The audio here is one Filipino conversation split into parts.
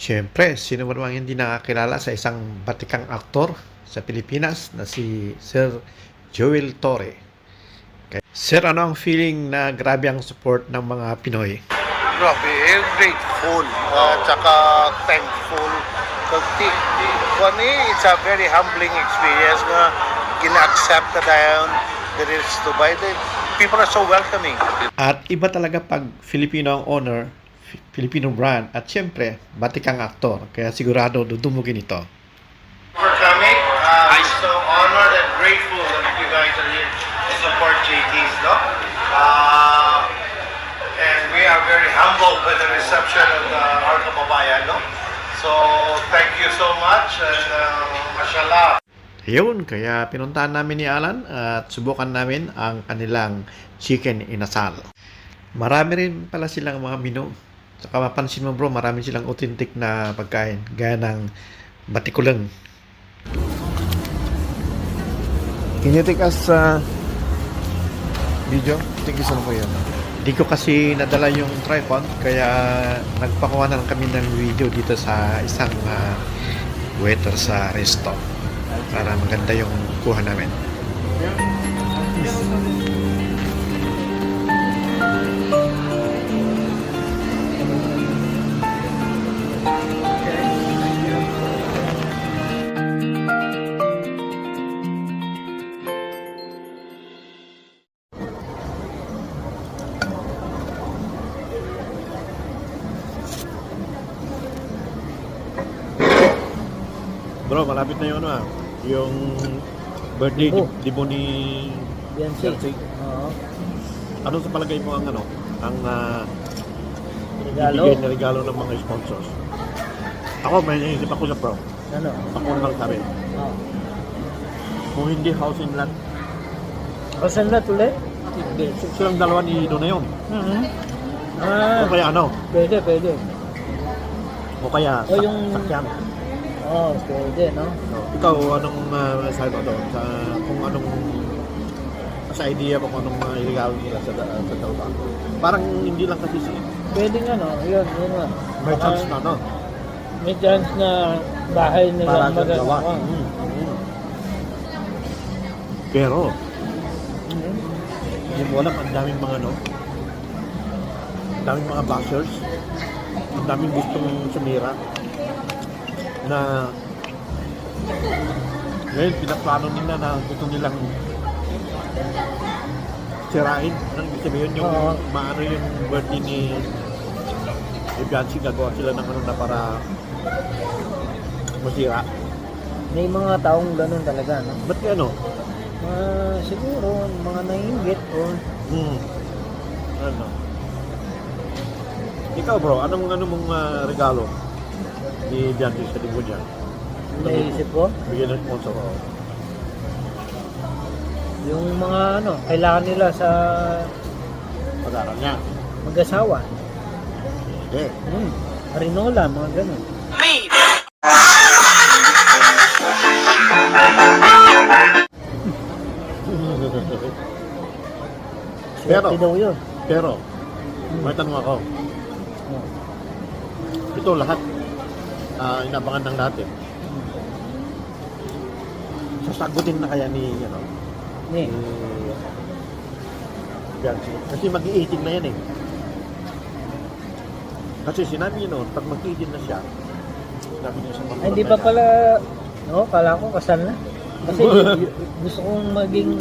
Siyempre, sino ba namang hindi nakakilala sa isang batikang aktor sa Pilipinas na si Sir Joel Torre. Sir, ano ang feeling na grabe ang support ng mga Pinoy? Grabe, grateful at saka thankful. Kasi it's a very humbling experience na gina-accept na dahil there is Dubai. People are so welcoming. At iba talaga pag Filipino ang owner, Filipino brand, at siyempre, batikang aktor. Kaya sigurado dudumugin ito. For coming, I'm so honored and grateful that you guys are here to support JT's, no? And we are very humbled by the reception of our kababayan, no? So, thank you so much and mashallah. Yun, kaya pinuntahan namin ni Alan at subukan namin ang kanilang chicken inasal. Marami rin pala silang mga menu. Saka mapansin mo bro, marami silang authentic na pagkain. Gaya ng batikulang. Can you take us video? Thank you so much po yan. Di ko kasi nadala yung tripod, kaya nagpakuha na lang kami ng video dito sa isang waiter sa resto. Para maganda yung kuha namin. Bro, malapit na yung yung birthday dibo ni Beyonce. Oo. Ano sa palagay mo ang ang Regalo. ibigay na regalo ng mga sponsors? Ako, may naisip ako sa bro. Ano? Ako lang sabi. Oo. Kung hindi house in lot, Kasan na tuloy? hindi. Silang dalawa ni Ido na yun. O Ah, kaya pwede. O kaya O yung- sakyan. Oo, pwede, no? Ikaw, anong sabi mo doon? Kung anong sa idea mo kung anong mga regalo nila sa dalawa? Parang hindi lang kasi Pwede nga, no? Yun nga. may Baka chance na, no? May chance na bahay Para nila gagawa. magagawa. Pero, Mhm. hindi mo alam, ang daming mga ang daming mga bashers, ang daming gustong sumira na ngayon pinaplano nila na gusto nilang sirain. Anong ibig sabihin yung Oo. maano yung birthday ni Beyonce, gagawa sila ng na para masira. May mga taong ganun talaga, no? Ba't ano? Siguro, mga naiingit o Ano? Ikaw bro, anong mong regalo ni Beyonce sa libo niya? naisip ko. Bigyan ng sponsor ko. Yung mga kailangan nila sa Pag-aaral niya. mag-asawa. Hindi. Arinola, mga ganun. Pero- Swerte daw yun. Pero, may tanong ako. Oh. Ito lahat, inabangan ng natin. Sasagutin na kaya ni Eh, Beyonce. Kasi mag-18 na yan eh. Kasi sinabi niya pag mag-18 na siya, sinabi niya sa mga Ay, hindi pa pala, kala ko kasal na. Kasi gusto kong maging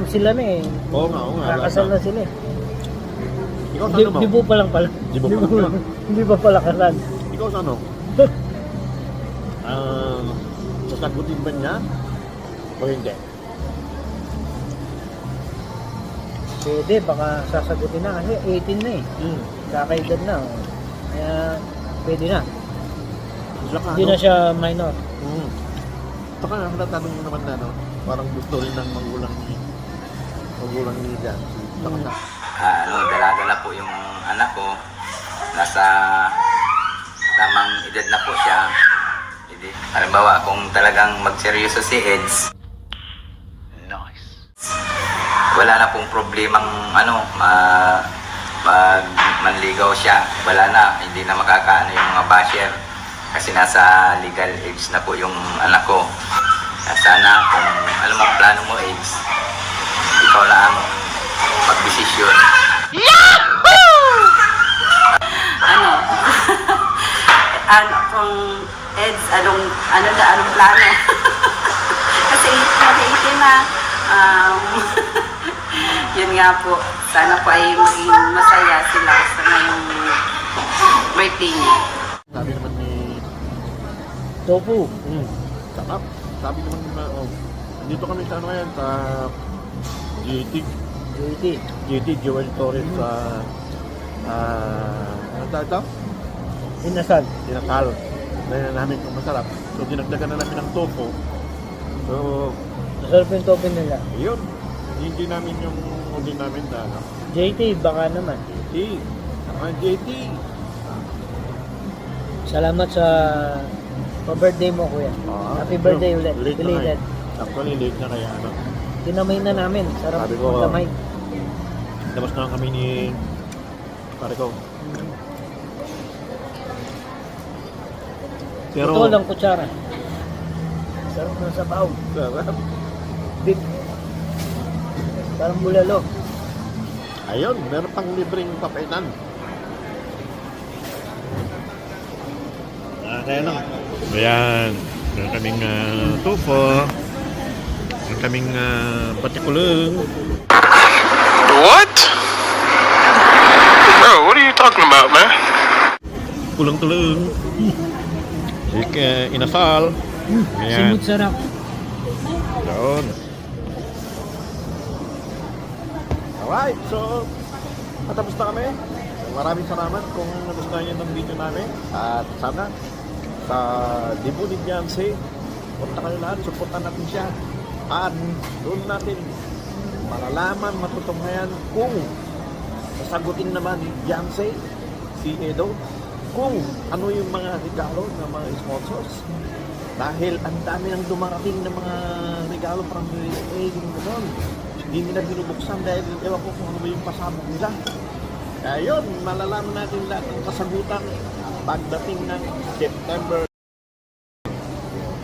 sila na eh. Oo nga. Kakasal na sila eh. Ikaw sa ano mo? Dibo pa lang pala. Dibo pa lang. Hindi pa pala kasal. Ikaw sa ano? Sasagutin ba niya? O hindi? Pwede, baka sasagutin na kasi 18 na eh. Kakaedad na. Kaya pwede na. Saka Hindi na siya minor. Saka natanong mo naman na parang gusto rin ng magulang ni Beyonce. Saka na. Dala-dala po yung anak ko. Nasa tamang edad na po siya. Hindi. Halimbawa, kung talagang magseryoso si Eds, wala na pong problemang manligaw siya, wala na, hindi na makakaano yung mga basher. Kasi nasa legal age na po yung anak ko. Sana kung alam ang plano mo, Ace, ikaw lang ang magdesisyon. Ano? Ano kung Eds, anong plano? Kasi maliitin na. Yun nga po. Sana po ay maging masaya sila sa ngayong birthday niya. Sabi naman ni... Tofu. Sarap. Sabi naman ni dito kami sa ano ngayon, sa GT. GT, Joel Torres sa... ano tawag ito? Inasal. Tinakal. Dahil namin kung masarap. So, dinagdagan na namin ng tofu. So, Masarap yung tofu nila. yun. Hindi namin yung uli namin na ano. JT, baka naman. JT. Ang JT. Salamat sa pa-birthday mo, kuya. Happy birthday ulit. Late na Belated. kaya. Actually, late na kaya ano. Kinamay na namin. Sarap Sabi ko, magkamay. Tapos na kami ni pare ko. Pero, Ito lang kutsara. Sarap ng sabaw. sarap. Beef. Parang bulalo. Ayun, meron pang libreng papaitan. Kaya lang. Ayan. Meron kaming tofu. Meron kaming patikulong. What? Bro, what are you talking about, man? Kulong-tulong. Inasal. Ayan. Simut sarap. Yun. Alright, so patapos na kami. Maraming salamat kung nagustuhan niyo ng video namin. At sana sa debut ni Beyonce, punta kayo lahat, supportan natin siya. At doon natin malalaman, matutunghayan kung sasagutin naman ni Beyonce, si Edo, kung ano yung mga regalo ng mga sponsors. Dahil ang dami nang dumarating ng mga regalo parang yung gano'n. Hindi nila binubuksan dahil ewan ko kung ano ba yung pasabog nila. Kaya yun, malalaman natin lahat ng kasagutan pagdating ng September.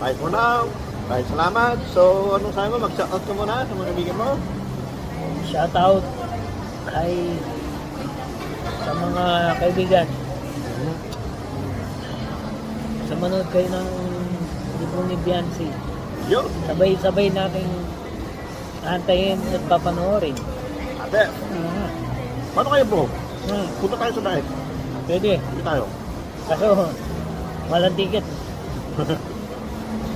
Bye for now. Bye, salamat. So, anong sabi mo? Mag-shoutout ka muna sa mga kaibigan mo. Shoutout ay sa mga kaibigan. Sa manood kayo ng libro ni Beyonce. Yun. Sabay-sabay nating antayin at papanoorin. Ate, paano kayo bro? Punta tayo sa diet. Pwede. Punta tayo. Kaso, walang ticket.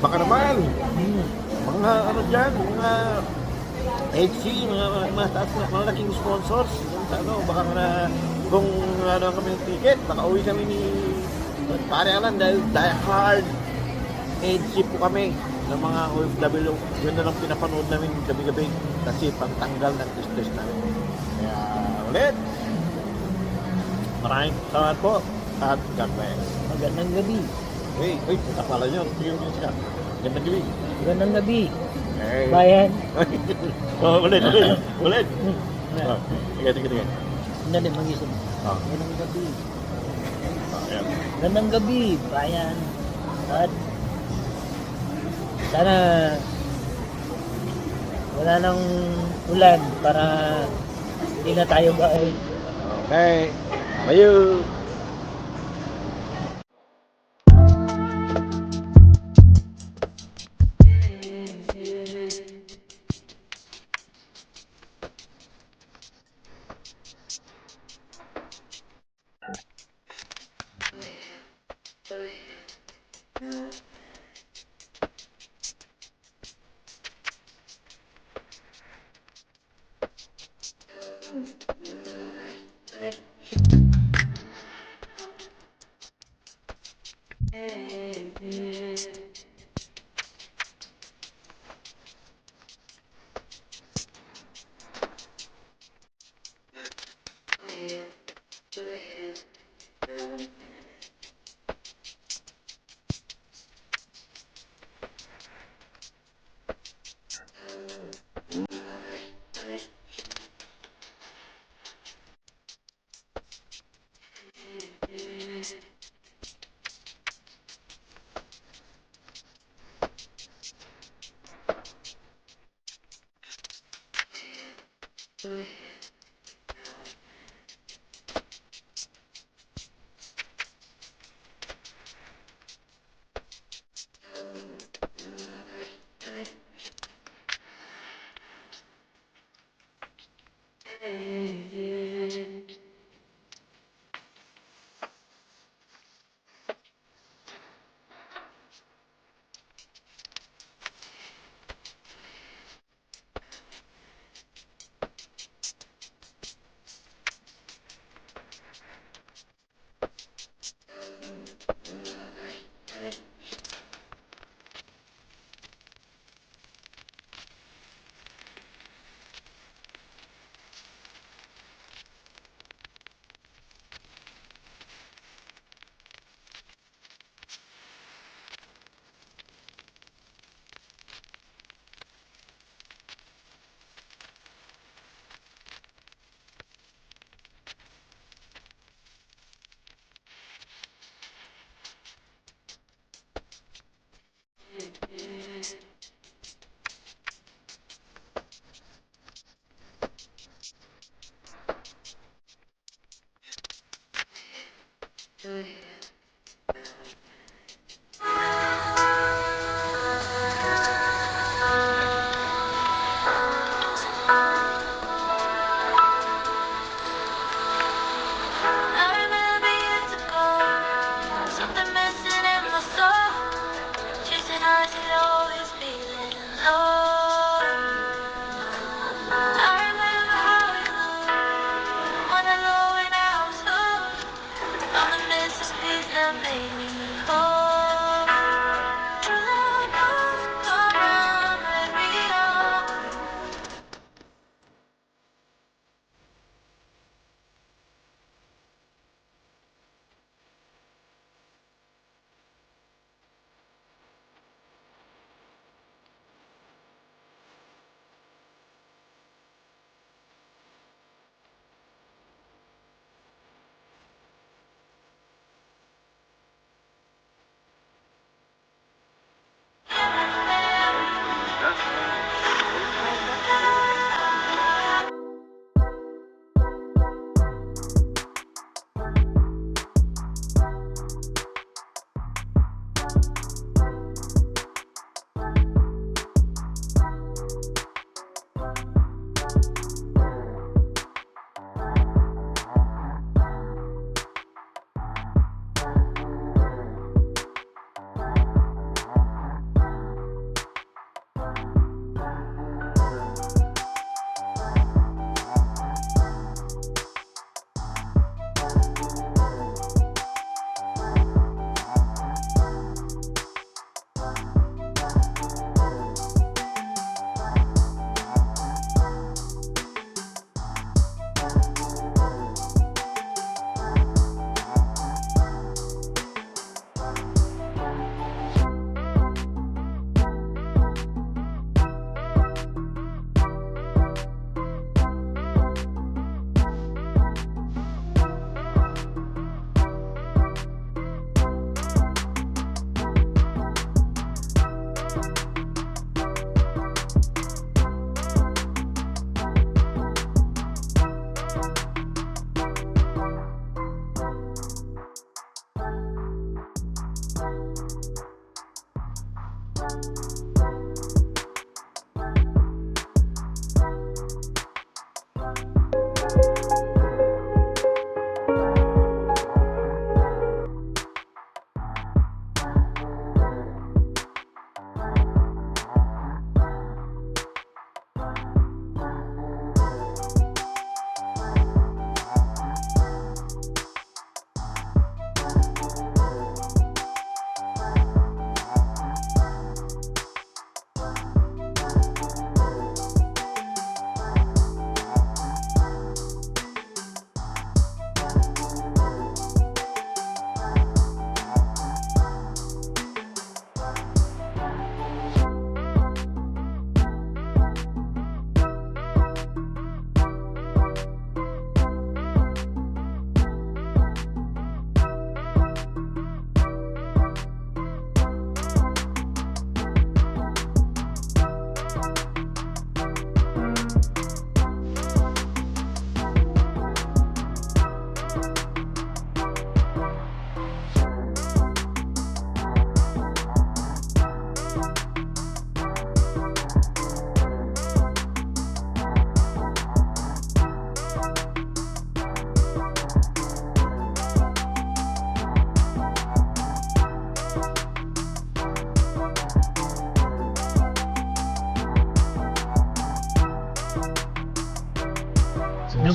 Baka naman. Mga ano dyan, mga HC, mga taas na, mga laking sponsors. Yung ano, baka na, kung ano kami ng ticket, baka uwi kami ni Pare Alan dahil die hard HC po kami ng mga OFW. Yun na lang pinapanood namin gabi-gabi kasi pantanggal ng stress namin. Kaya ulit, maraming salamat po at God bless. Magandang gabi. Hey, punta pala yun. Sige mo siya. Ganda gabi. Magandang gabi. Hey. Bayan. Ulit. Sige. Hindi, mag-isip. Ah. Magandang gabi. Ayan. Magandang gabi, bayan. At sana wala nang ulan para hindi na tayo bahay. Okay. Bayu.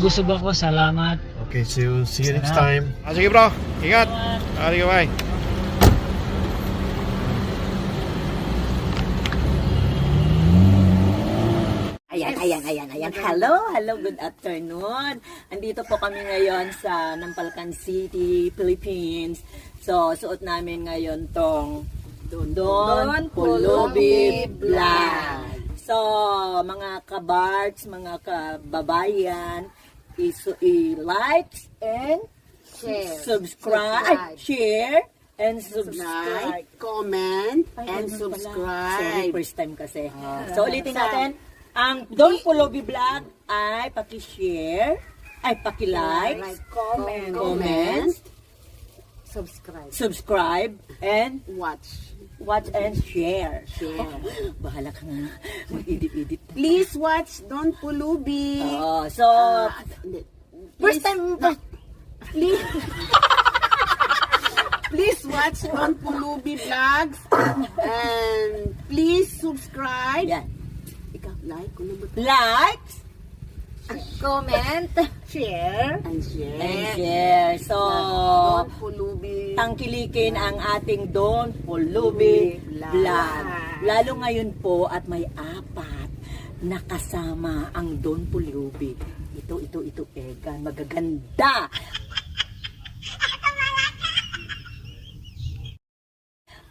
Nabusog ako. Salamat. Okay, see you next Sarap. time. Sige bro, ingat. Sige, bye. Ayan. Hello, good afternoon. Andito po kami ngayon sa Nampalcan City, Philippines. So, suot namin ngayon tong Don Pulubi Vlog. So, mga kabards, mga kababayan, i-like and share and subscribe. Comment, and Sorry, subscribe. first time kasi. So, ulitin natin. Ang Don Pulubi Vlog ay paki-share, ay paki-like, comment, subscribe, and Watch. and share. Bahala ka nga mag-edit-edit. Please watch Don Pulubi. So, first time, Please. Please watch Don Pulubi Vlogs. And please subscribe. yan. Like, Like, comment, share, and and share. So, Don Pulubi. tangkilikin ang ating Don Pulubi Vlog. Lalo ngayon po at may 4 na kasama ang Don Pulubi. Ito, Egan. Magaganda.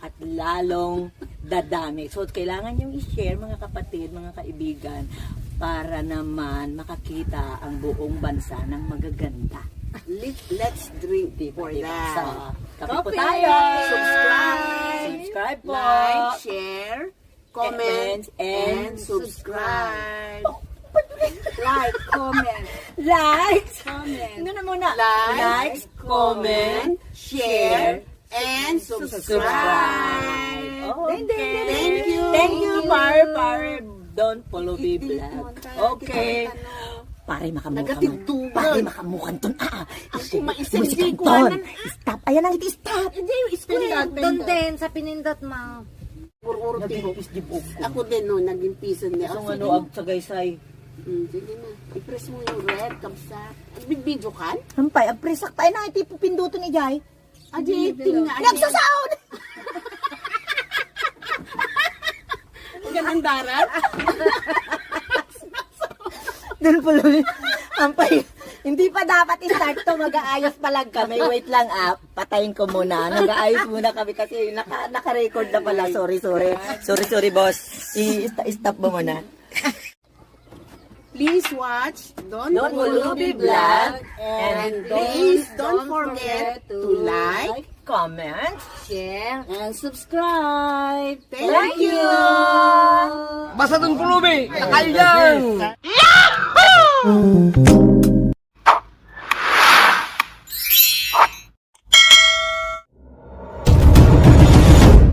At lalong dadami. So, kailangan yung i-share, mga kapatid, mga kaibigan, para naman makakita ang buong bansa ng magaganda. Let's drink for So, that. kape po tayo. Subscribe. Subscribe po. Like, share, comment, and and subscribe. Like, comment. Likes. Comment. Ano na muna? Likes, comment, share, and subscribe. Okay. Thank you. Thank you, Pare Don Pulubi Vlog. Okay. Pare makamukan Nagatigdugan. Pare makamukan ton. Ako maisindi musikan ko ton. anan. Stop. Ayan ang stop. Hindi, screen. Doon din, sa pinindot mo. Ururti ko. Nag-isdibog ko. Ako din no, naging piso niya. Isang Sige ano, na. ag sagaysay. Sige na. I-press mo yung red, kamsa. Big-video kan? Hampay, ang presak tayo na, iti pinduto ni Jai. Adi, tingnan. Nagsasaon! Ganang darat? Doon po lang. Hampay, hindi pa dapat i-start to, mag-aayos pa lang kami. Wait lang, patayin ko muna. Nag-aayos muna kami kasi naka-record na pala. Sorry, boss. I-stop mo muna. Please watch Don Pulubi Vlog. And please don't forget to like, comment, share, and subscribe. Thank you! Basta Don Pulubi! Takal yan!